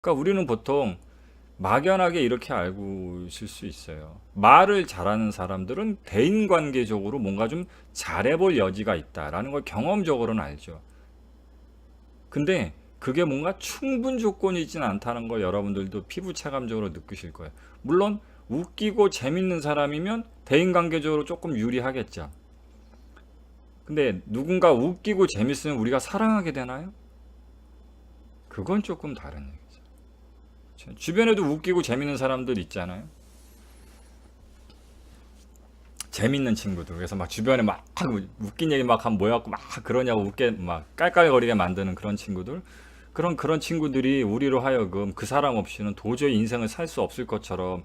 그러니까 우리는 보통 막연하게 이렇게 알고 있을 수 있어요. 말을 잘하는 사람들은 대인관계적으로 뭔가 좀 잘해볼 여지가 있다라는 걸 경험적으로는 알죠. 근데 그게 뭔가 충분 조건이진 않다는 걸 여러분들도 피부 체감적으로 느끼실 거예요. 물론 웃기고 재밌는 사람이면 대인관계적으로 조금 유리하겠죠. 근데 누군가 웃기고 재밌으면 우리가 사랑하게 되나요? 그건 조금 다른 얘기죠. 주변에도 웃기고 재밌는 사람들 있잖아요. 재밌는 친구들. 그래서 막 주변에 막 웃긴 얘기 막 하면 뭐야 막 그러냐고 웃게 막 깔깔거리게 만드는 그런 친구들. 그런 친구들이 우리로 하여금 그 사람 없이는 도저히 인생을 살 수 없을 것처럼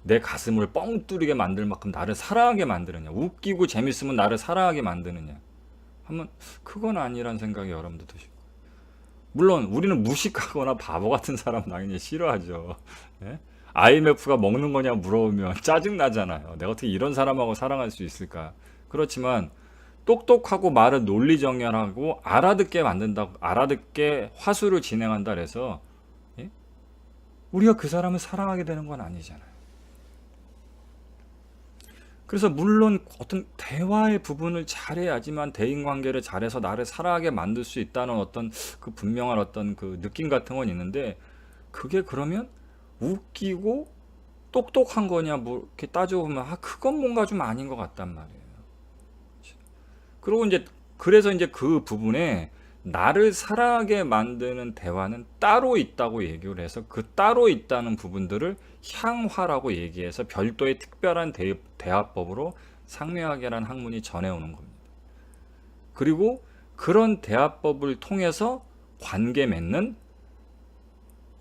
내 가슴을 뻥 뚫리게 만들 만큼 나를 사랑하게 만드느냐. 웃기고 재밌으면 나를 사랑하게 만드느냐. 하면 그건 아니란 생각이 여러분들 드시고. 물론 우리는 무식하거나 바보 같은 사람 당연히 싫어하죠. 예? IMF가 먹는 거냐 물어보면 짜증 나잖아요. 내가 어떻게 이런 사람하고 사랑할 수 있을까? 그렇지만 똑똑하고 말을 논리정연하고 알아듣게 만든다고 알아듣게 화수를 진행한다 그래서 예? 우리가 그 사람을 사랑하게 되는 건 아니잖아요. 그래서 물론 어떤 대화의 부분을 잘해야지만 대인관계를 잘해서 나를 사랑하게 만들 수 있다는 어떤 그 분명한 어떤 그 느낌 같은 건 있는데 그게 그러면 웃기고 똑똑한 거냐 뭐 이렇게 따져보면 그건 뭔가 좀 아닌 것 같단 말이에요. 그리고 이제 그래서 이제 그 부분에 나를 사랑하게 만드는 대화는 따로 있다고 얘기를 해서 그 따로 있다는 부분들을 향화라고 얘기해서 별도의 특별한 대화법으로 상명하계라는 학문이 전해오는 겁니다. 그리고 그런 대화법을 통해서 관계 맺는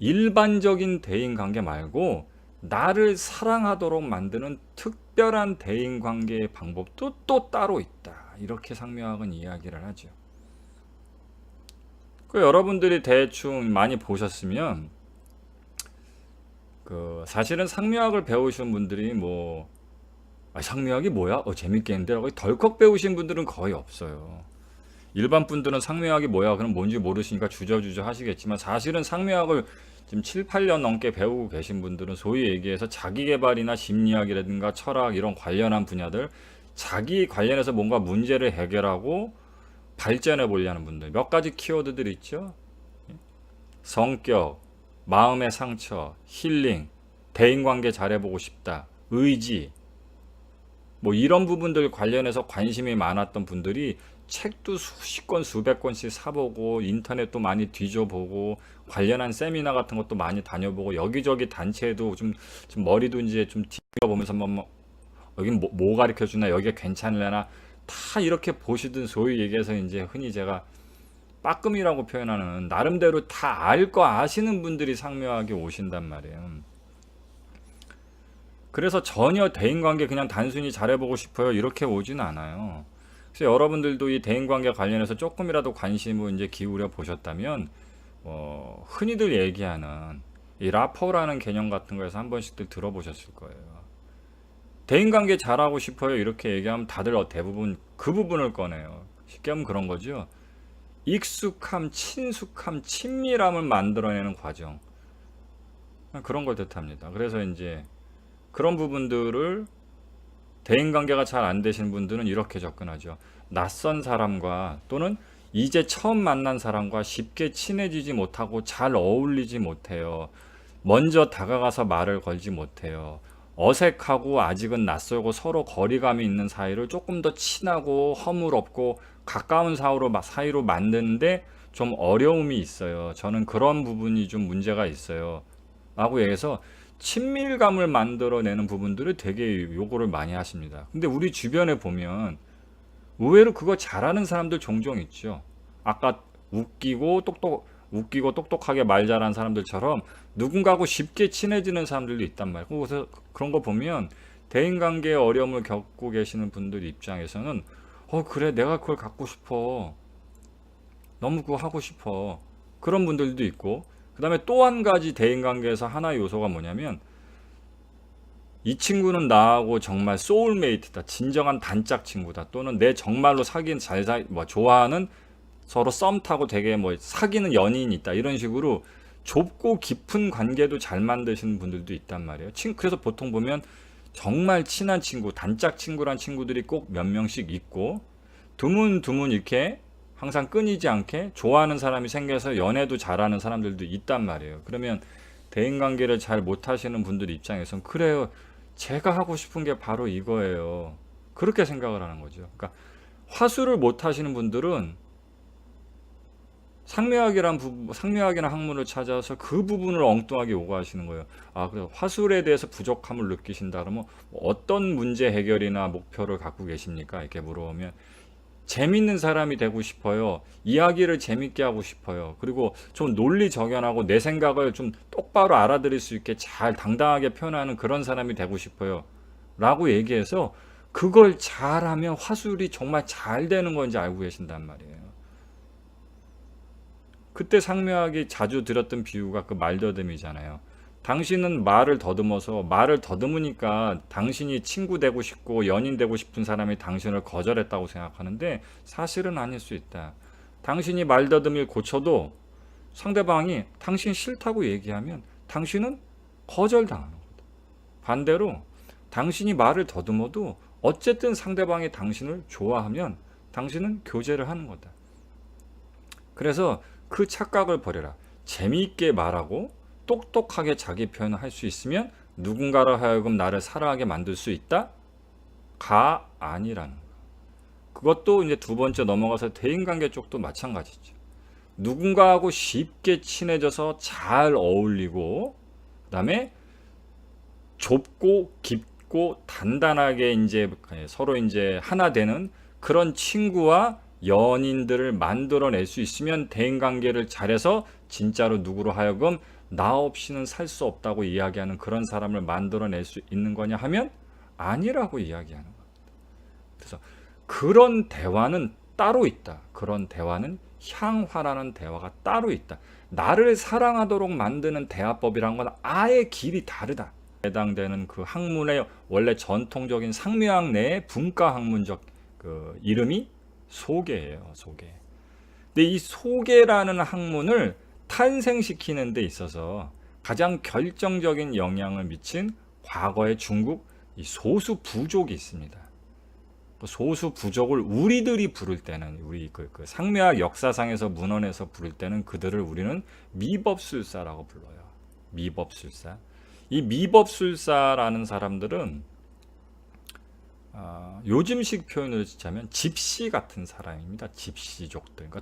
일반적인 대인관계 말고 나를 사랑하도록 만드는 특별한 대인관계의 방법도 또 따로 있다. 이렇게 상명학은 이야기를 하죠. 그 여러분들이 대충 많이 보셨으면 그 사실은 상명학을 배우신 분들이 뭐 상명학이 뭐야? 재밌겠는데 라고 덜컥 배우신 분들은 거의 없어요. 일반 분들은 상명학이 뭐야? 그럼 뭔지 모르시니까 주저주저 하시겠지만 사실은 상명학을 지금 7, 8년 넘게 배우고 계신 분들은 소위 얘기해서 자기계발이나 심리학이라든가 철학 이런 관련한 분야들 자기 관련해서 뭔가 문제를 해결하고 발전해 보려는 분들 몇 가지 키워드들이 있죠. 성격, 마음의 상처, 힐링, 대인관계 잘해보고 싶다, 의지 뭐 이런 부분들 관련해서 관심이 많았던 분들이 책도 수십 권, 수백 권씩 사보고 인터넷도 많이 뒤져보고 관련한 세미나 같은 것도 많이 다녀보고 여기저기 단체에도 좀 머리도 이제 좀 뒤져보면서 여긴 뭐 가르쳐주나 여기가 괜찮으려나 다 이렇게 보시든 소위 얘기해서 이제 흔히 제가 빠끔이라고 표현하는 나름대로 다 알 거 아시는 분들이 상묘하게 오신단 말이에요. 그래서 전혀 대인관계 그냥 단순히 잘해보고 싶어요 이렇게 오진 않아요. 그래서 여러분들도 이 대인관계 관련해서 조금이라도 관심을 이제 기울여 보셨다면 흔히들 얘기하는 이 라포라는 개념 같은 거에서 한 번씩들 들어보셨을 거예요. 대인관계 잘하고 싶어요 이렇게 얘기하면 다들 대부분 그 부분을 꺼내요. 쉽게 하면 그런 거죠. 익숙함, 친숙함, 친밀함을 만들어내는 과정 그런 걸 뜻합니다. 그래서 이제 그런 부분들을 대인관계가 잘 안 되시는 분들은 이렇게 접근하죠. 낯선 사람과 또는 이제 처음 만난 사람과 쉽게 친해지지 못하고 잘 어울리지 못해요. 먼저 다가가서 말을 걸지 못해요. 어색하고 아직은 낯설고 서로 거리감이 있는 사이를 조금 더 친하고 허물없고 가까운 사이로 만드는데 좀 어려움이 있어요. 저는 그런 부분이 좀 문제가 있어요. 라고 얘기해서 친밀감을 만들어내는 부분들을 되게 요구를 많이 하십니다. 근데 우리 주변에 보면 의외로 그거 잘하는 사람들 종종 있죠. 아까 웃기고 똑똑하게 말 잘하는 사람들처럼 누군가하고 쉽게 친해지는 사람들도 있단 말이에요. 그래서 그런 거 보면 대인관계에 어려움을 겪고 계시는 분들 입장에서는 그래 내가 그걸 갖고 싶어. 너무 그거 하고 싶어. 그런 분들도 있고 그 다음에 또 한 가지 대인관계에서 하나의 요소가 뭐냐면 이 친구는 나하고 정말 소울메이트다. 진정한 단짝 친구다. 또는 내 정말로 좋아하는 서로 썸 타고 되게 사귀는 연인이 있다. 이런 식으로 좁고 깊은 관계도 잘 만드시는 분들도 있단 말이에요. 그래서 보통 보면 정말 친한 친구, 단짝 친구란 친구들이 꼭 몇 명씩 있고, 드문 이렇게 항상 끊이지 않게 좋아하는 사람이 생겨서 연애도 잘하는 사람들도 있단 말이에요. 그러면 대인관계를 잘 못하시는 분들 입장에선 그래요, 제가 하고 싶은 게 바로 이거예요, 그렇게 생각을 하는 거죠. 그러니까 화수를 못하시는 분들은 상묘학이나 학문을 찾아서 그 부분을 엉뚱하게 요구하시는 거예요. 아, 그래 화술에 대해서 부족함을 느끼신다 그러면 어떤 문제 해결이나 목표를 갖고 계십니까? 이렇게 물어보면 재밌는 사람이 되고 싶어요. 이야기를 재밌게 하고 싶어요. 그리고 좀 논리적연하고 내 생각을 좀 똑바로 알아들을 수 있게 잘 당당하게 표현하는 그런 사람이 되고 싶어요, 라고 얘기해서 그걸 잘하면 화술이 정말 잘 되는 건지 알고 계신단 말이에요. 그때 상묘하게 자주 들었던 비유가 그 말더듬이잖아요. 당신은 말을 더듬으니까 당신이 친구 되고 싶고 연인 되고 싶은 사람이 당신을 거절했다고 생각하는데 사실은 아닐 수 있다. 당신이 말더듬이를 고쳐도 상대방이 당신 싫다고 얘기하면 당신은 거절당하는 거다. 반대로 당신이 말을 더듬어도 어쨌든 상대방이 당신을 좋아하면 당신은 교제를 하는 거다. 그래서 그 착각을 버려라. 재미있게 말하고 똑똑하게 자기 표현을 할 수 있으면 누군가로 하여금 나를 사랑하게 만들 수 있다? 가 아니라는 거. 그것도 이제 두 번째 넘어가서 대인관계 쪽도 마찬가지죠. 누군가하고 쉽게 친해져서 잘 어울리고, 그다음에 좁고 깊고 단단하게 이제 서로 이제 하나 되는 그런 친구와 연인들을 만들어낼 수 있으면 대인관계를 잘해서 진짜로 누구로 하여금 나 없이는 살 수 없다고 이야기하는 그런 사람을 만들어낼 수 있는 거냐 하면 아니라고 이야기하는 겁니다. 그래서 그런 대화는 따로 있다. 그런 대화는 향화라는 대화가 따로 있다. 나를 사랑하도록 만드는 대화법이란 건 아예 길이 다르다. 해당되는 그 학문의 원래 전통적인 상묘학 내의 분과 학문적 그 이름이 소계예요, 소계. 근데 이 소계라는 학문을 탄생시키는 데 있어서 가장 결정적인 영향을 미친 과거의 중국 이 소수 부족이 있습니다. 소수 부족을 우리들이 부를 때는, 우리 그 상묘학 역사상에서 문헌에서 부를 때는 그들을 우리는 미법술사라고 불러요. 미법술사. 이 미법술사라는 사람들은 요즘식 표현을 쓰자면 집시 같은 사람입니다. 집시족들. 그러니까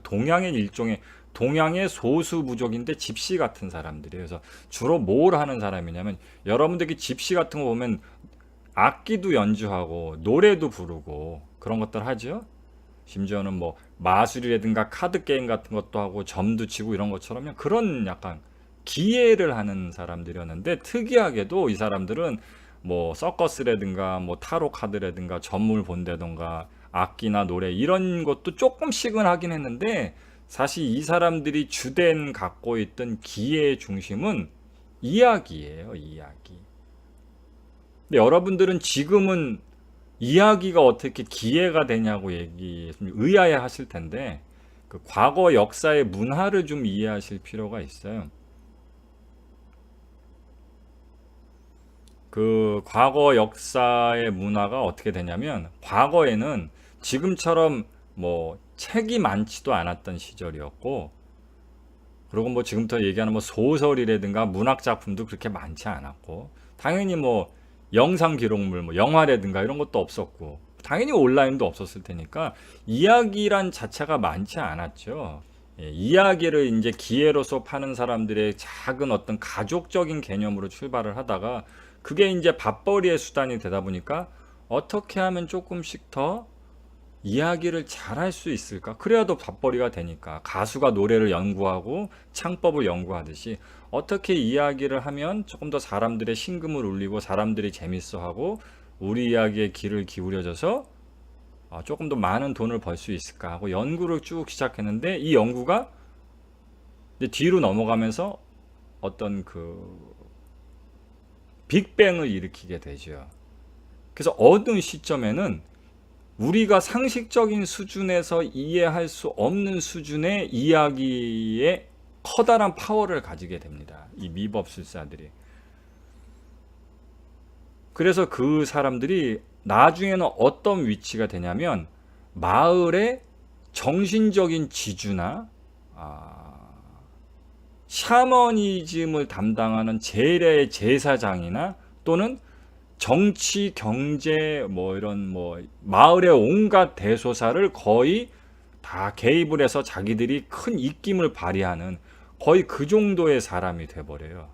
동양의 소수 부족인데 집시 같은 사람들이에요. 그래서 주로 뭘 하는 사람이냐면, 여러분들이 집시 같은 거 보면 악기도 연주하고 노래도 부르고 그런 것들 하죠. 심지어는 뭐 마술이라든가 카드 게임 같은 것도 하고 점도 치고 이런 것처럼 그런 약간 기예를 하는 사람들이었는데, 특이하게도 이 사람들은 뭐 서커스라든가 뭐 타로 카드라든가 점을 본다든가 악기나 노래 이런 것도 조금씩은 하긴 했는데, 사실 이 사람들이 주된 갖고 있던 기예의 중심은 이야기예요, 이야기. 근데 여러분들은 지금은 이야기가 어떻게 기예가 되냐고 의아해 하실 텐데, 그 과거 역사의 문화를 좀 이해하실 필요가 있어요. 그 과거 역사의 문화가 어떻게 되냐면, 과거에는 지금처럼 뭐 책이 많지도 않았던 시절이었고, 그리고 뭐 지금부터 얘기하는 뭐 소설이라든가 문학 작품도 그렇게 많지 않았고, 당연히 뭐 영상 기록물, 뭐 영화라든가 이런 것도 없었고, 당연히 온라인도 없었을 테니까 이야기란 자체가 많지 않았죠. 이야기를 이제 기회로서 파는 사람들의 작은 어떤 가족적인 개념으로 출발을 하다가 그게 이제 밥벌이의 수단이 되다 보니까 어떻게 하면 조금씩 더 이야기를 잘할 수 있을까? 그래야도 밥벌이가 되니까 가수가 노래를 연구하고 창법을 연구하듯이 어떻게 이야기를 하면 조금 더 사람들의 심금을 울리고 사람들이 재밌어하고 우리 이야기에 귀를 기울여져서 조금 더 많은 돈을 벌 수 있을까 하고 연구를 쭉 시작했는데, 이 연구가 이제 뒤로 넘어가면서 어떤 그 빅뱅을 일으키게 되죠. 그래서 어느 시점에는 우리가 상식적인 수준에서 이해할 수 없는 수준의 이야기의 커다란 파워를 가지게 됩니다. 이 미법술사들이. 그래서 그 사람들이 나중에는 어떤 위치가 되냐면 마을의 정신적인 지주나 샤머니즘을 담당하는 재래의 제사장이나 또는 정치, 경제, 이런 마을의 온갖 대소사를 거의 다 개입을 해서 자기들이 큰 입김을 발휘하는 거의 그 정도의 사람이 돼버려요.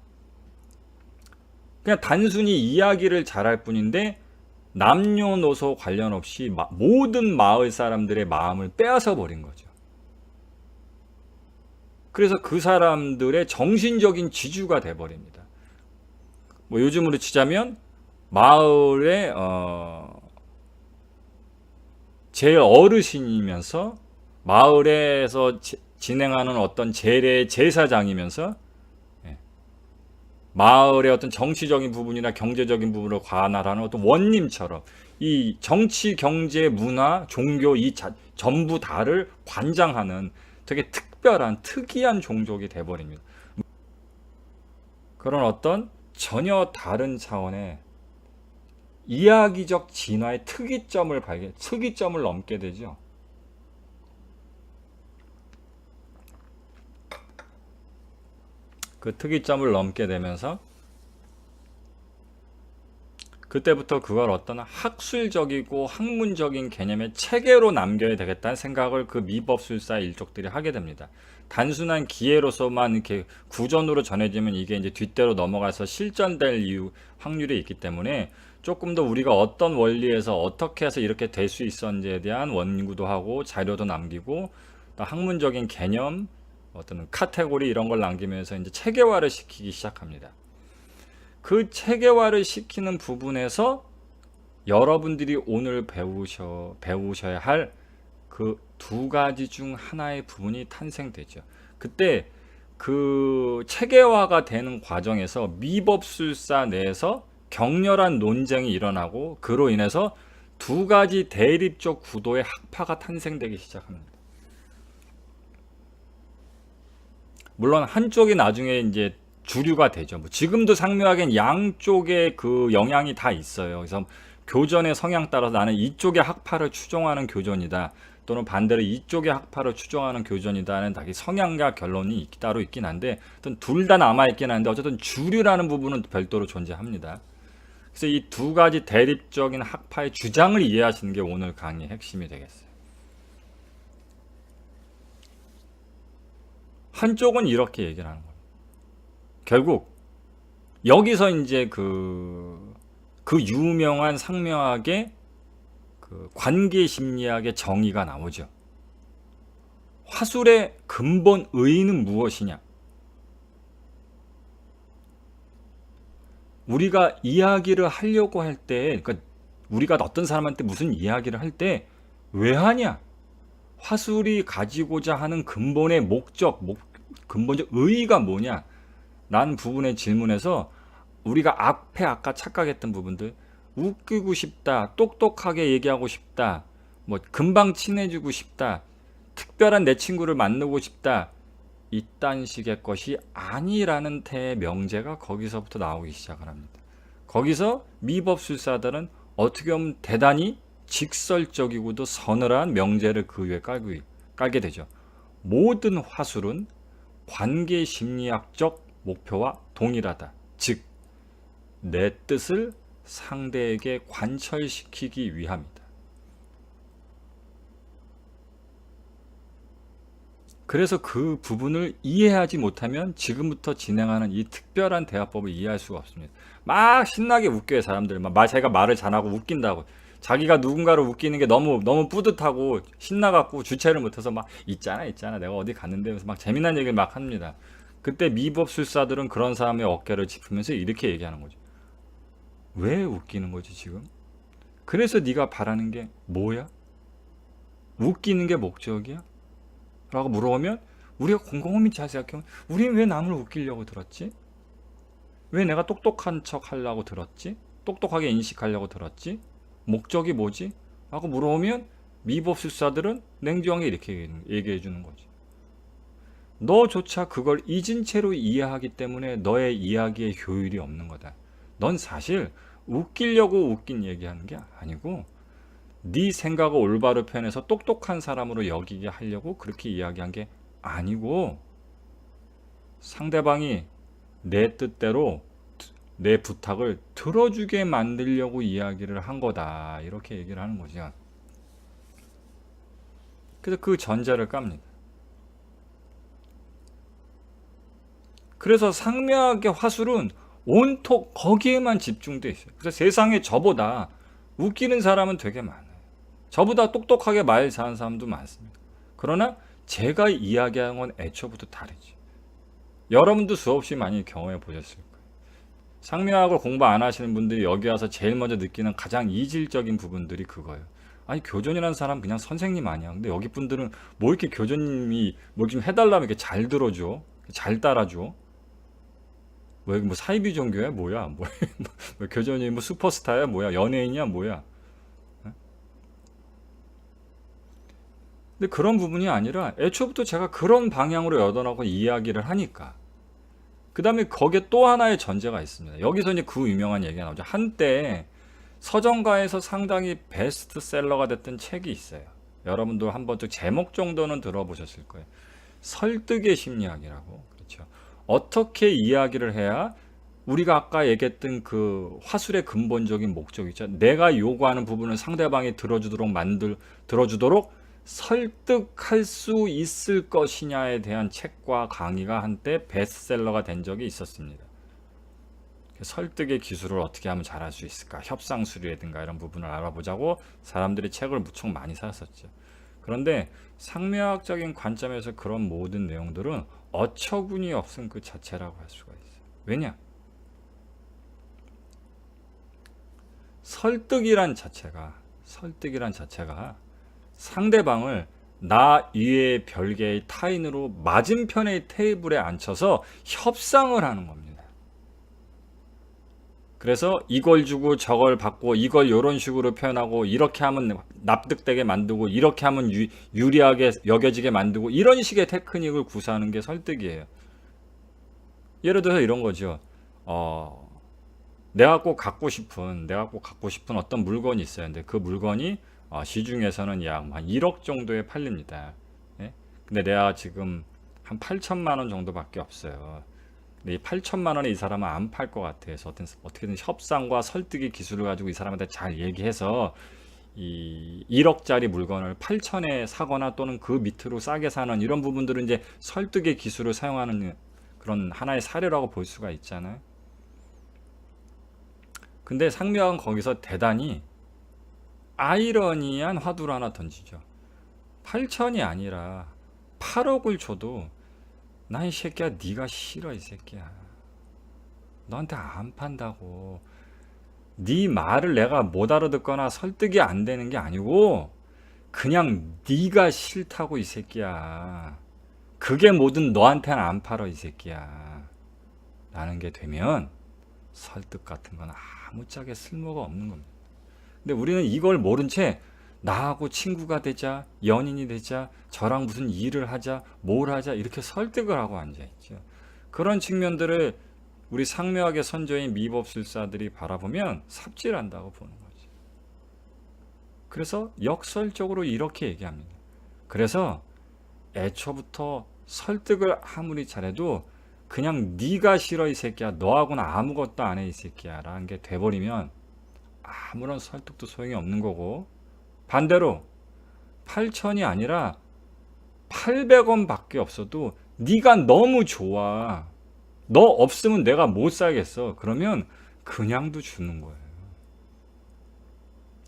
그냥 단순히 이야기를 잘할 뿐인데 남녀노소 관련 없이 모든 마을 사람들의 마음을 빼앗아 버린 거죠. 그래서 그 사람들의 정신적인 지주가 돼버립니다. 요즘으로 치자면 마을의 제일 어르신이면서 마을에서 진행하는 어떤 재래의 제사장이면서 마을의 어떤 정치적인 부분이나 경제적인 부분을 관할하는 어떤 원님처럼 이 정치, 경제, 문화, 종교 전부 다를 관장하는 되게 특별한 특이한 종족이 돼버립니다. 그런 어떤 전혀 다른 차원의 이야기적 진화의 특이점을 넘게 되죠. 그 특이점을 넘게 되면서 그때부터 그걸 어떤 학술적이고 학문적인 개념의 체계로 남겨야 되겠다는 생각을 그 미법술사 일족들이 하게 됩니다. 단순한 기회로서만 이렇게 구전으로 전해지면 이게 이제 뒷대로 넘어가서 실전될 확률이 있기 때문에 조금 더 우리가 어떤 원리에서 어떻게 해서 이렇게 될 수 있었는지에 대한 원구도 하고 자료도 남기고 또 학문적인 개념 어떤 카테고리 이런 걸 남기면서 이제 체계화를 시키기 시작합니다. 그 체계화를 시키는 부분에서 여러분들이 오늘 배우셔야 할 그 두 가지 중 하나의 부분이 탄생되죠. 그때 그 체계화가 되는 과정에서 미법술사 내에서 격렬한 논쟁이 일어나고 그로 인해서 두 가지 대립적 구도의 학파가 탄생되기 시작합니다. 물론 한쪽이 나중에 이제 주류가 되죠. 지금도 상묘하게는 양쪽의 그 영향이 다 있어요. 그래서 교전의 성향 따라서 나는 이쪽의 학파를 추종하는 교전이다. 또는 반대로 이쪽의 학파를 추종하는 교전이다는 다 성향과 결론이 따로 있긴 한데 둘 다 남아있긴 한데 어쨌든 주류라는 부분은 별도로 존재합니다. 그래서 이 두 가지 대립적인 학파의 주장을 이해하시는 게 오늘 강의의 핵심이 되겠어요. 한쪽은 이렇게 얘기를 하는 거예요. 결국 여기서 이제 그 유명한 상명학의 그 관계 심리학의 정의가 나오죠. 화술의 근본 의의는 무엇이냐? 우리가 이야기를 하려고 할 때, 그러니까 우리가 어떤 사람한테 무슨 이야기를 할 때 왜 하냐? 화술이 가지고자 하는 근본의 근본적 의의가 뭐냐? 라는 부분의 질문에서 우리가 앞에 아까 착각했던 부분들, 웃기고 싶다, 똑똑하게 얘기하고 싶다, 금방 친해지고 싶다, 특별한 내 친구를 만나고 싶다, 이딴 식의 것이 아니라는 대명제가 거기서부터 나오기 시작을 합니다. 거기서 미법술사들은 어떻게 보면 대단히 직설적이고도 서늘한 명제를 그 위에 깔게 되죠. 모든 화술은 관계 심리학적 목표와 동일하다. 즉, 내 뜻을 상대에게 관철시키기 위함이다. 그래서 그 부분을 이해하지 못하면 지금부터 진행하는 이 특별한 대화법을 이해할 수가 없습니다. 막 신나게 웃겨요, 사람들. 자기가 말을 잘하고 웃긴다고. 자기가 누군가를 웃기는 게 너무 뿌듯하고 신나갖고 주체를 못해서 막 있잖아 내가 어디 갔는데 하면서 막 재미난 얘기를 막 합니다. 그때 미법술사들은 그런 사람의 어깨를 짚으면서 이렇게 얘기하는 거죠. 왜 웃기는 거지 지금? 그래서 네가 바라는 게 뭐야? 웃기는 게 목적이야? 라고 물어보면 우리가 곰곰이 잘 생각하면 우리는 왜 남을 웃기려고 들었지? 왜 내가 똑똑한 척 하려고 들었지? 똑똑하게 인식하려고 들었지? 목적이 뭐지? 라고 물어보면 미법술사들은 냉정하게 이렇게 얘기해 주는 거지. 너조차 그걸 잊은 채로 이해하기 때문에 너의 이야기에 효율이 없는 거다. 넌 사실 웃기려고 웃긴 얘기하는 게 아니고 네 생각을 올바로 표현해서 똑똑한 사람으로 여기게 하려고 그렇게 이야기한 게 아니고 상대방이 내 뜻대로 내 부탁을 들어주게 만들려고 이야기를 한 거다. 이렇게 얘기를 하는 거죠. 그래서 그 전제를 깝니다. 그래서 상묘학의 화술은 온통 거기에만 집중돼 있어요. 그래서 세상에 저보다 웃기는 사람은 되게 많아요. 저보다 똑똑하게 말 잘하는 사람도 많습니다. 그러나 제가 이야기하는 건 애초부터 다르지. 여러분도 수없이 많이 경험해 보셨을 거예요. 상묘학을 공부 안 하시는 분들이 여기 와서 제일 먼저 느끼는 가장 이질적인 부분들이 그거예요. 아니 교전이라는 사람 그냥 선생님 아니야. 근데 여기 분들은 뭐 이렇게 교전님이 뭐 좀 해달라면 이렇게 잘 들어줘, 잘 따라줘. 뭐 사이비 종교야 뭐야? 뭐 교전이 뭐 슈퍼스타야 뭐야? 연예인이야 뭐야? 근데 그런 부분이 아니라 애초부터 제가 그런 방향으로 여론하고 이야기를 하니까 그 다음에 거기에 또 하나의 전제가 있습니다. 여기서 이제 그 유명한 얘기가 나오죠. 한때 서점가에서 상당히 베스트셀러가 됐던 책이 있어요. 여러분도 한번 제목 정도는 들어보셨을 거예요. 설득의 심리학이라고. 그렇죠. 어떻게 이야기를 해야 우리가 아까 얘기했던 그 화술의 근본적인 목적이죠. 내가 요구하는 부분을 상대방이 들어주도록 설득할 수 있을 것이냐에 대한 책과 강의가 한때 베스트셀러가 된 적이 있었습니다. 설득의 기술을 어떻게 하면 잘할 수 있을까? 협상술이라든가 이런 부분을 알아보자고 사람들이 책을 무척 많이 샀었죠. 그런데 상묘학적인 관점에서 그런 모든 내용들은 어처구니 없은 그 자체라고 할 수가 있어요. 왜냐? 설득이란 자체가 상대방을 나 이외의 별개의 타인으로 맞은편의 테이블에 앉혀서 협상을 하는 겁니다. 그래서 이걸 주고 저걸 받고 이걸 이런 식으로 표현하고 이렇게 하면 납득되게 만들고 이렇게 하면 유리하게 여겨지게 만들고 이런 식의 테크닉을 구사하는 게 설득이에요. 예를 들어서 이런 거죠. 내가 꼭 갖고 싶은 어떤 물건이 있어요. 근데 그 물건이 시중에서는 약 한 1억 정도에 팔립니다. 예? 근데 내가 지금 한 8천만 원 정도밖에 없어요. 근데 이 8천만 원에 이 사람은 안 팔 것 같아서 어떻게든 협상과 설득의 기술을 가지고 이 사람한테 잘 얘기해서 이 1억짜리 물건을 8천에 사거나 또는 그 밑으로 싸게 사는 이런 부분들은 이제 설득의 기술을 사용하는 그런 하나의 사례라고 볼 수가 있잖아요. 근데 상묘학은 거기서 대단히 아이러니한 화두를 하나 던지죠. 8천이 아니라 8억을 줘도 난 이 새끼야 네가 싫어 이 새끼야. 너한테 안 판다고. 네 말을 내가 못 알아듣거나 설득이 안 되는 게 아니고 그냥 네가 싫다고 이 새끼야. 그게 뭐든 너한테는 안 팔어 이 새끼야. 라는 게 되면 설득 같은 건 아무짝에 쓸모가 없는 겁니다. 근데 우리는 이걸 모른 채 나하고 친구가 되자, 연인이 되자, 저랑 무슨 일을 하자, 뭘 하자 이렇게 설득을 하고 앉아있죠. 그런 측면들을 우리 상묘학의 선조인 미법술사들이 바라보면 삽질한다고 보는 거죠. 그래서 역설적으로 이렇게 얘기합니다. 그래서 애초부터 설득을 아무리 잘해도 그냥 네가 싫어 이 새끼야, 너하고는 아무것도 안 해 이 새끼야 라는 게 돼버리면 아무런 설득도 소용이 없는 거고, 반대로 8천이 아니라 800원 밖에 없어도 네가 너무 좋아, 너 없으면 내가 못 살겠어, 그러면 그냥도 주는 거예요.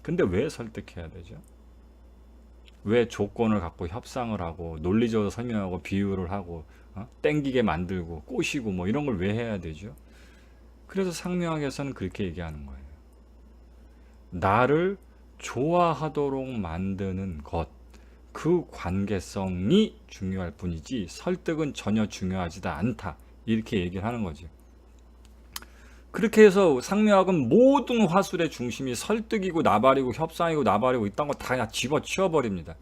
근데 왜 설득해야 되죠? 왜 조건을 갖고 협상을 하고 논리적으로 설명하고 비유를 하고 땡기게 만들고 꼬시고 뭐 이런 걸 왜 해야 되죠? 그래서 상묘학에서는 그렇게 얘기하는 거예요. 나를 좋아하도록 만드는 것, 그 관계성이 중요할 뿐이지 설득은 전혀 중요하지도 않다, 이렇게 얘기를 하는 거죠. 그렇게 해서 상묘학은 모든 화술의 중심이 설득이고 나발이고 협상이고 나발이고 이딴 거 다 집어치워 버립니다.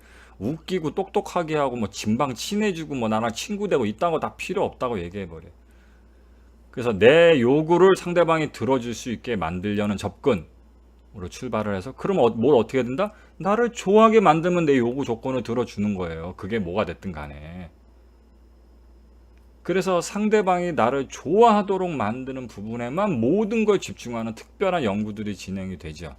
웃기고 똑똑하게 하고 뭐 진방 친해지고 뭐 나랑 친구 되고 이딴 거 다 필요 없다고 얘기해버려. 그래서 내 요구를 상대방이 들어줄 수 있게 만들려는 접근으로 출발을 해서, 그러면 뭘 어떻게 된다? 나를 좋아하게 만들면 내 요구 조건을 들어주는 거예요. 그게 뭐가 됐든 간에. 그래서 상대방이 나를 좋아하도록 만드는 부분에만 모든 걸 집중하는 특별한 연구들이 진행이 되죠.